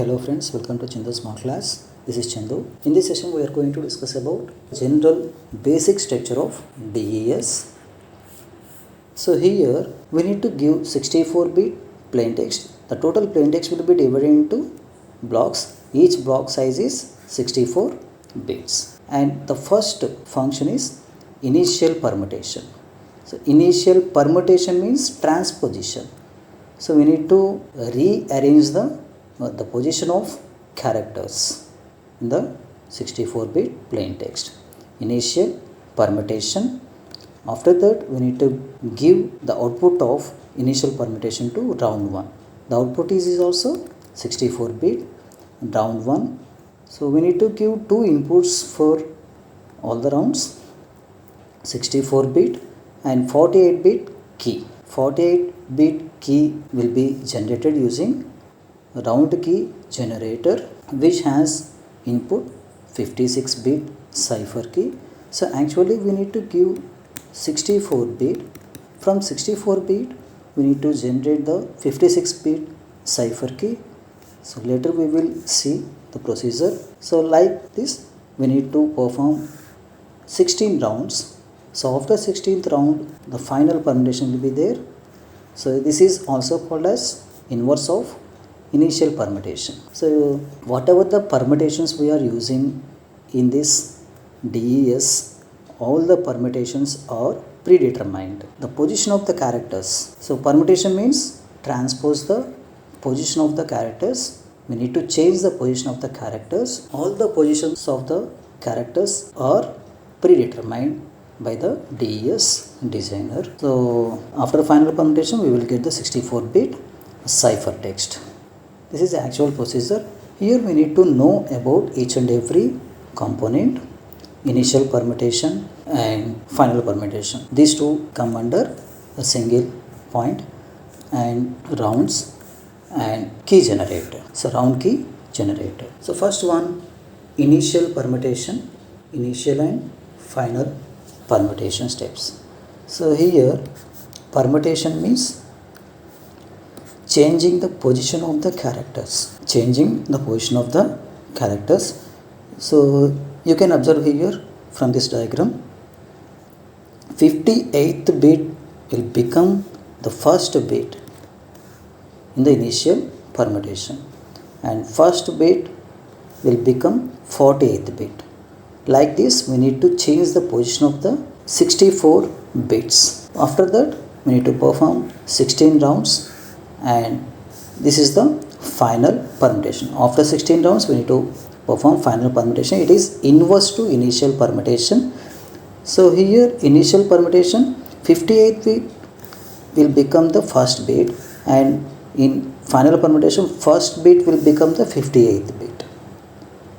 Hello friends, welcome to Chandu's Smart Class. This is Chandu. In this session we are going to discuss about general basic structure of DES. So here we need to give 64-bit plain text. The total plain text will be divided into blocks. Each block size is 64 bits. And the first function is initial permutation. So initial permutation means transposition. So we need to rearrange the position of characters in the 64-bit plain text. Initial permutation. After that we need to give the output of initial permutation to round 1. The output is also 64-bit round 1. So we need to give two inputs for all the rounds, 64-bit and 48-bit key. 48-bit key will be generated using round key generator, which has input 56-bit cipher key. So actually we need to give 64-bit. From 64-bit we need to generate the 56-bit cipher key. So later we will see the procedure. So like this we need to perform 16 rounds. So after 16th round the final permutation will be there. So this is also called as inverse of initial permutation. So whatever the permutations we are using in this DES, all the permutations are predetermined. The position of the characters. So permutation means transpose the position of the characters. We need to change the position of the characters. All the positions of the characters are predetermined by the DES designer. So after the final permutation we will get the 64-bit cipher text. This is the actual procedure. Here we need to know about each and every component, initial permutation and final permutation. These two come under a single point, and rounds and key generator. So round key generator. So first one, initial permutation, initial and final permutation steps. So here permutation means changing the position of the characters. Changing the position of the characters. So you can observe here from this diagram, 58th bit will become the first bit in the initial permutation, and first bit will become 48th bit. Like this we need to change the position of the 64 bits. After that we need to perform 16 rounds, and this is the final permutation. After 16 rounds we need to perform final permutation. It is inverse to initial permutation. So here initial permutation, 58th bit will become the first bit, and in final permutation first bit will become the 58th bit.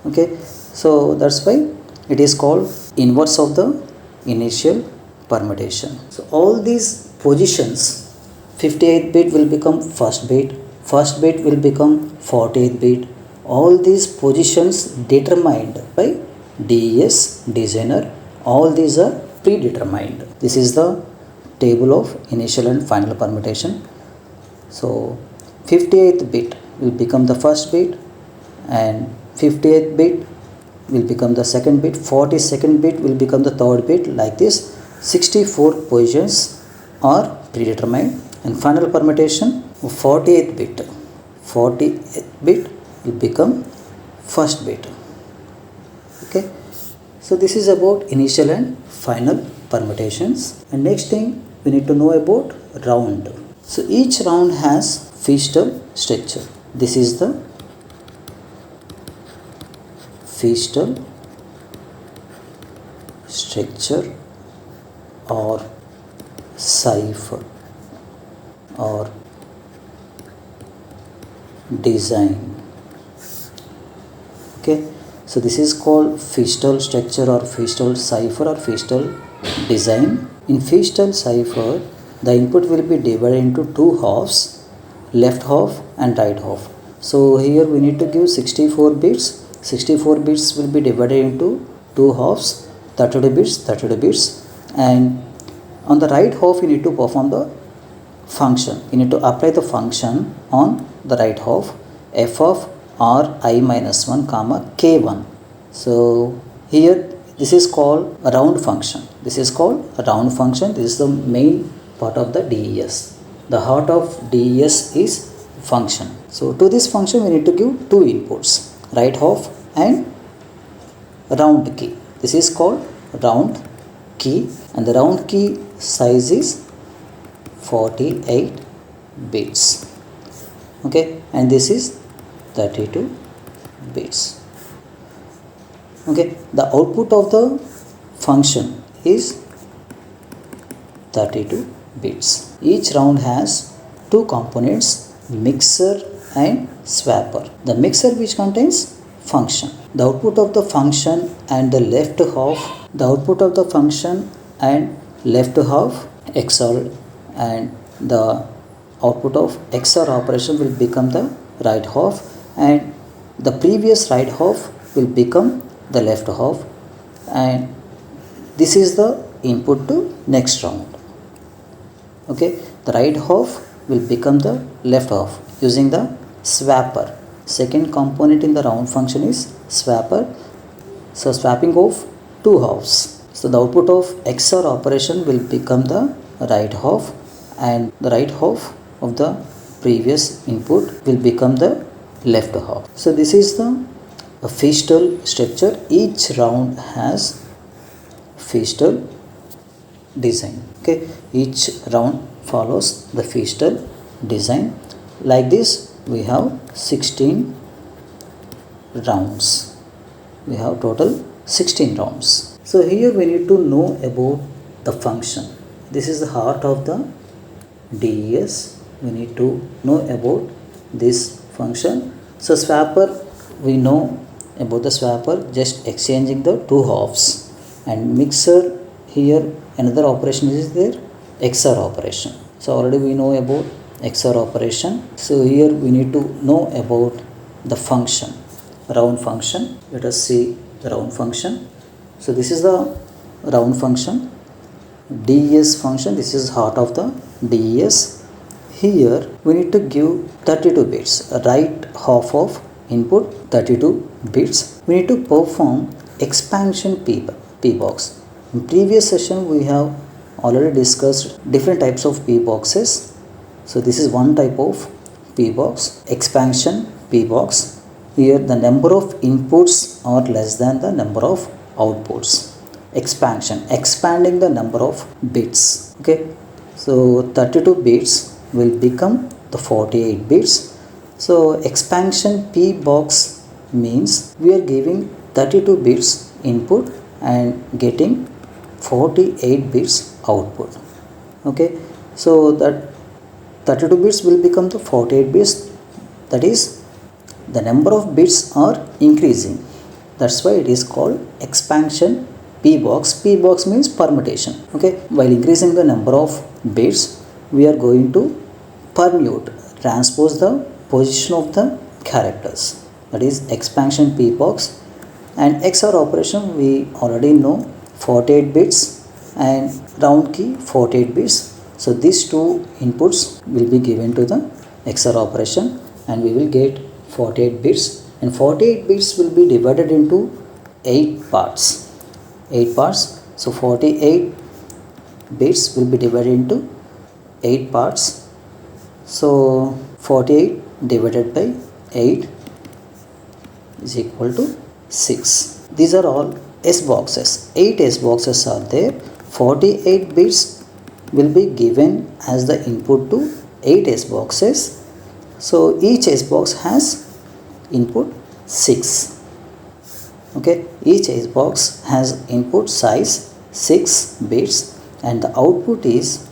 Okay, so that's why it is called inverse of the initial permutation. So all these positions, 58th bit will become first bit will become 48th bit. All these positions determined by DES designer. All these are predetermined. This is the table of initial and final permutation. So 58th bit will become the first bit, and 58th bit will become the second bit, 42nd bit will become the third bit. Like this 64 positions are predetermined, and final permutation 48th bit will become first bit. Okay, so this is about initial and final permutations. And next thing we need to know about round. So each round has Feastal structure. This is the Feastal structure or cipher or design. Okay, so this is called Feastal structure or Feastal cipher or Feastal design. In Feastal cipher the input will be divided into two halves, left half and right half. So here we need to give 64 bits. 64 bits will be divided into two halves, 32 bits, and on the right half you need to perform the function. You need to apply the function on the right half, f of ri minus 1 comma k1. So here this is called a round function. This is called a round function. This is the main part of the DES. The heart of DES is function. So to this function we need to give two inputs, right half and round key. This is called round key, and the round key size is 48 bits. Okay, and this is 32 bits. Okay, the output of the function is 32 bits. Each round has two components, mixer and swapper. The mixer which contains function. The output of the function and the left half, XOR, and the output of XOR operation will become the right half, and the previous right half will become the left half, and this is the input to next round. Okay, the right half will become the left half using the swapper. Second component in the round function is swapper. So swapping of two halves. So the output of XOR operation will become the right half, and the right half of the previous input will become the left half. So this is the Feastal structure. Each round has Feastal design. Okay, each round follows the Feastal design. Like this we have 16 rounds. We have total 16 rounds. So here we need to know about the function. This is the heart of the DES. We need to know about this function. So swapper, we know about the swapper, just exchanging the two halves, and mixer, here another operation is there, XOR operation. So already we know about XOR operation. So here we need to know about the function, round function. Let us see the round function. So this is the round function, DES function. This is heart of the DES. Here we need to give 32 bits, right half of input 32 bits. We need to perform expansion P box. In previous session we have already discussed different types of P boxes. So this is one type of P box, expansion P box. Here the number of inputs are less than the number of outputs. Expansion, expanding the number of bits. Okay, so 32 bits will become the 48 bits. So expansion P box means we are giving 32 bits input and getting 48 bits output. Okay, so that 32 bits will become the 48 bits. That is, the number of bits are increasing. That's why it is called expansion P box. P box means permutation. Okay, while increasing the number of bits, we are going to permute, transpose the position of the characters. That is expansion P box. And XOR operation we already know, 48 bits and round key 48 bits. So these two inputs will be given to the XOR operation and we will get 48 bits, and 48 bits will be divided into 8 parts. 8 parts. So 48 bits will be divided into 8 parts. So 48 divided by 8 is equal to 6. These are all S boxes. 8 S boxes are there. 48 bits will be given as the input to 8 S boxes. So each S box has input 6. Okay, each S box has input size 6 bits and the output is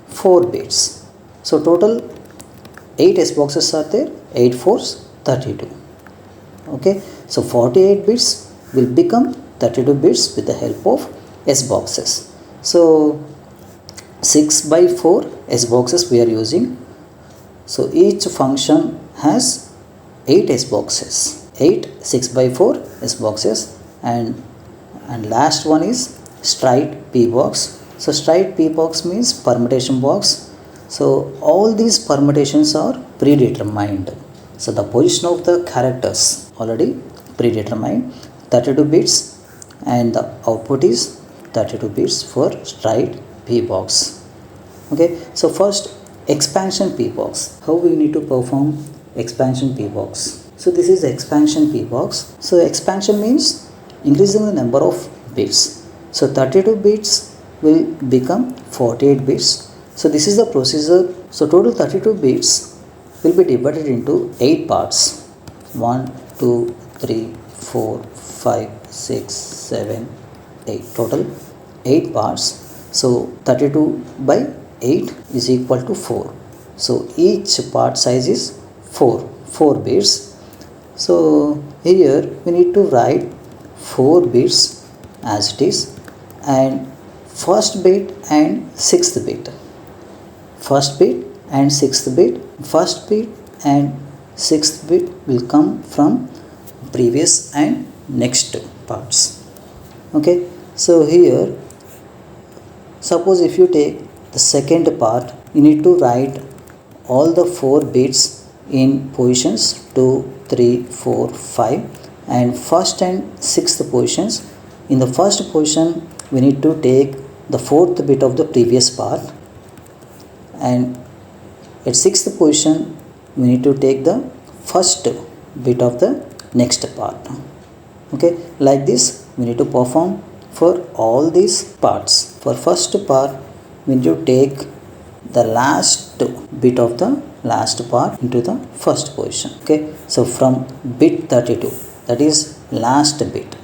4 bits. So total 8 S boxes are there. 8 4s 32. Okay, so 48 bits will become 32 bits with the help of S boxes. So 6 by 4 S boxes we are using. So each function has 8 S boxes. 8 6 by 4 S boxes, and last one is straight P box. So straight P box means permutation box. So all these permutations are predetermined. So the position of the characters already predetermined, 32 bits, and the output is 32 bits for right P box. Okay, so first expansion P box. How we need to perform expansion P box? So this is expansion P box. So expansion means increasing the number of bits. So 32 bits will become 48 bits. So this is the procedure. So total 32 bits will be divided into 8 parts. 1, 2, 3, 4, 5, 6, 7, 8. Total 8 parts. So 32 by 8 is equal to 4. So each part size is 4 bits. So here we need to write 4 bits as it is, and first bit and sixth bit. First bit and sixth bit. First bit and sixth bit will come from previous and next parts. Okay, so here suppose if you take the second part, you need to write all the 4 bits in positions 2, 3, 4, 5, and first and sixth positions. In the first position we need to take the fourth bit of the previous part, and at sixth position we need to take the first bit of the next part. Okay, like this we need to perform for all these parts. For first part we need to take the last bit of the last part into the first position. Okay, so from bit 32, that is last bit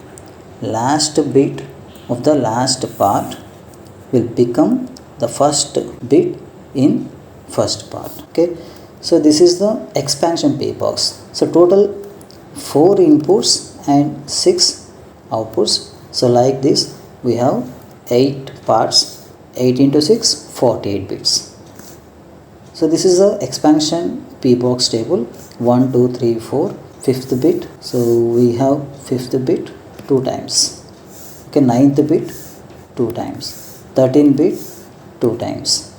of the last part will become the first bit in first part. Okay, so this is the expansion P box. So total 4 inputs and 6 outputs. So like this we have 8 parts, 8 into 6, 48 bits. So this is the expansion P box table. 1, 2, 3, 4, 5th bit. So we have 5th bit 2 times. Okay, 9th bit 2 times. 13th bit 2 times.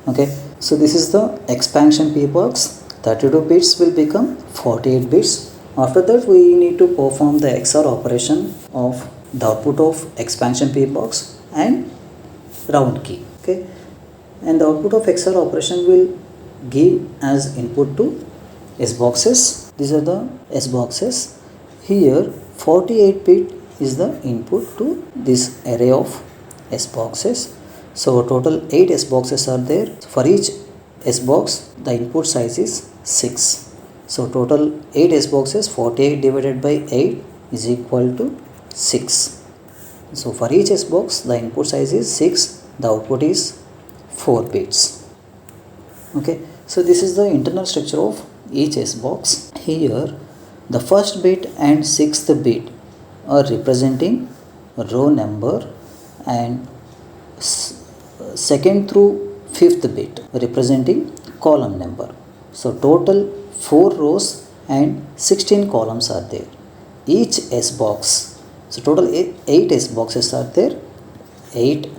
Okay, so this is the expansion P box. 32 bits will become 48 bits. After that we need to perform the XOR operation of the output of expansion P box and round key. Okay, and the output of XOR operation will give as input to S boxes. These are the S boxes. Here 48 bit is the input to this array of S boxes. So total 8 S boxes are there. For each S box the input size is 6. So total 8 S boxes, 48 divided by 8 is equal to 6. So for each S box the input size is 6, the output is 4 bits. Okay, so this is the internal structure of each S box. Here the first bit and sixth bit are representing row number, and second through fifth bit representing column number. So total 4 rows and 16 columns are there. Each S box, so total 8 S boxes are there. 8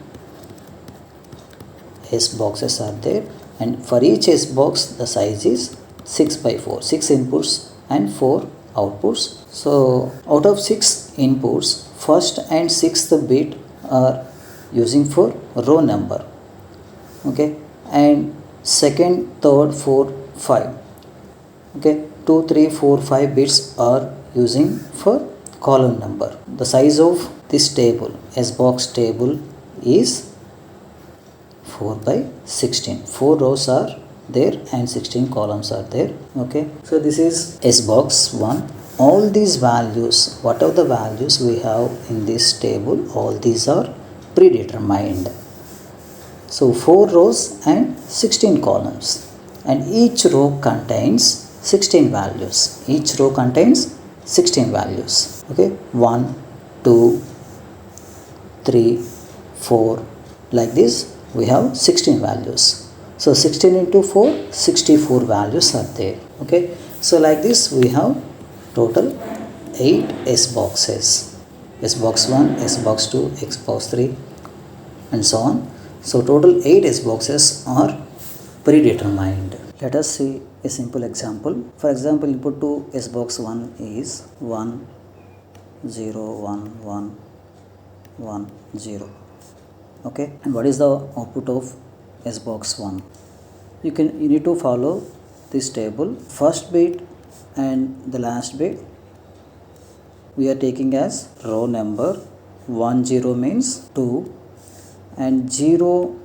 S boxes are there, and for each S box the size is 6 by 4, 6 inputs and 4 outputs. So out of 6 inputs, first and sixth bit are using for row number. Okay, and second, third, fourth, 5. Okay, 2, 3, 4, 5 bits are using for column number. The size of this table, S box table, is 4 by 16. 4 rows are there and 16 columns are there. Okay, so this is S box 1. All these values, whatever the values we have in this table, all these are predetermined. So 4 rows and 16 columns, and each row contains 16 values. Each row contains 16 values. Okay, 1, 2, 3, 4, like this we have 16 values. So 16 into 4, 64 values are there. Okay, so like this we have total 8 S boxes. S box 1, S box 2, S box 3, and so on. So total 8 S boxes are predetermined. Let us see a simple example. For example, input to S box 1 is 1 0 1 1 1 0. Okay, and what is the output of S box 1? You need to follow this table. First bit and the last bit we are taking as row number. 1 0 means 2 and 0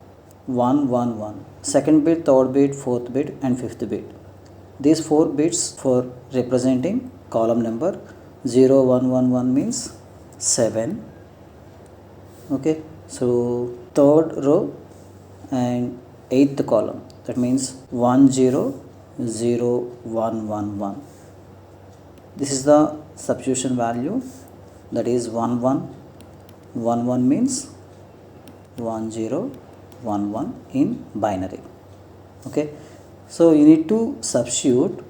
1 1 1. Second bit, third bit, fourth bit and fifth bit. These 4 bits for representing column number. 0 1 1 1 means 7. Okay, so third row and 8th column, that means 1 0 0 1 1 1. This is the substitution value, that is 1 1 1 1 means 1 0 1 1 in binary. Okay, so you need to substitute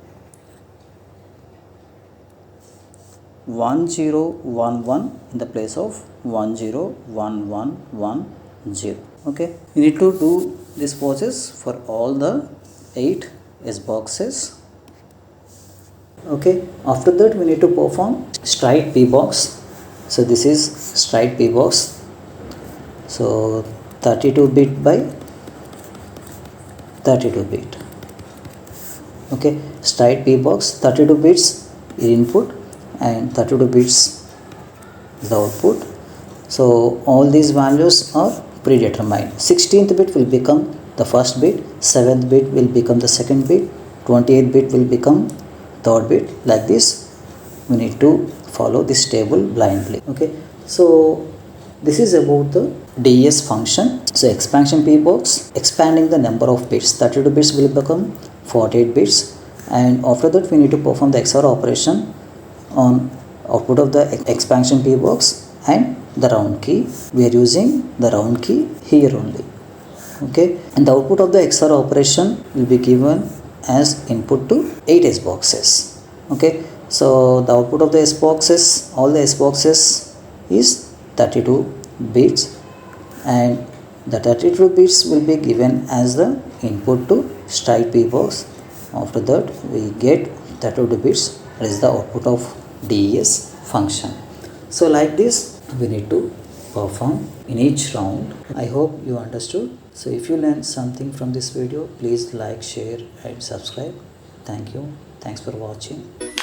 1 0 1 1 in the place of 1 0 1 1 1 0. Okay, you need to do this process for all the 8 S boxes. Okay, after that we need to perform straight P box. So this is straight P box. So 32 bit by 32 bit. Okay, straight P box, 32 bits is input and 32 bits is the output. So all these values are predetermined. 16th bit will become the first bit, 7th bit will become the second bit, 28th bit will become third bit. Like this we need to follow this table blindly. Okay, so this is about the DES function. So expansion P box, expanding the number of bits. 32 bits will become 48 bits, and after that we need to perform the XOR operation on output of the expansion P box and the round key. We are using the round key here only. Okay, and the output of the XOR operation will be given as input to 8 S boxes. Okay, so the output of the S boxes, all the S boxes is 32 bits, and the 32 bits will be given as the input to straight P box. After that we get 32 bits, that is the output of DES function. So like this we need to perform in each round. I hope you understood. So if you learned something from this video, please like, share and subscribe. Thank you. Thanks for watching.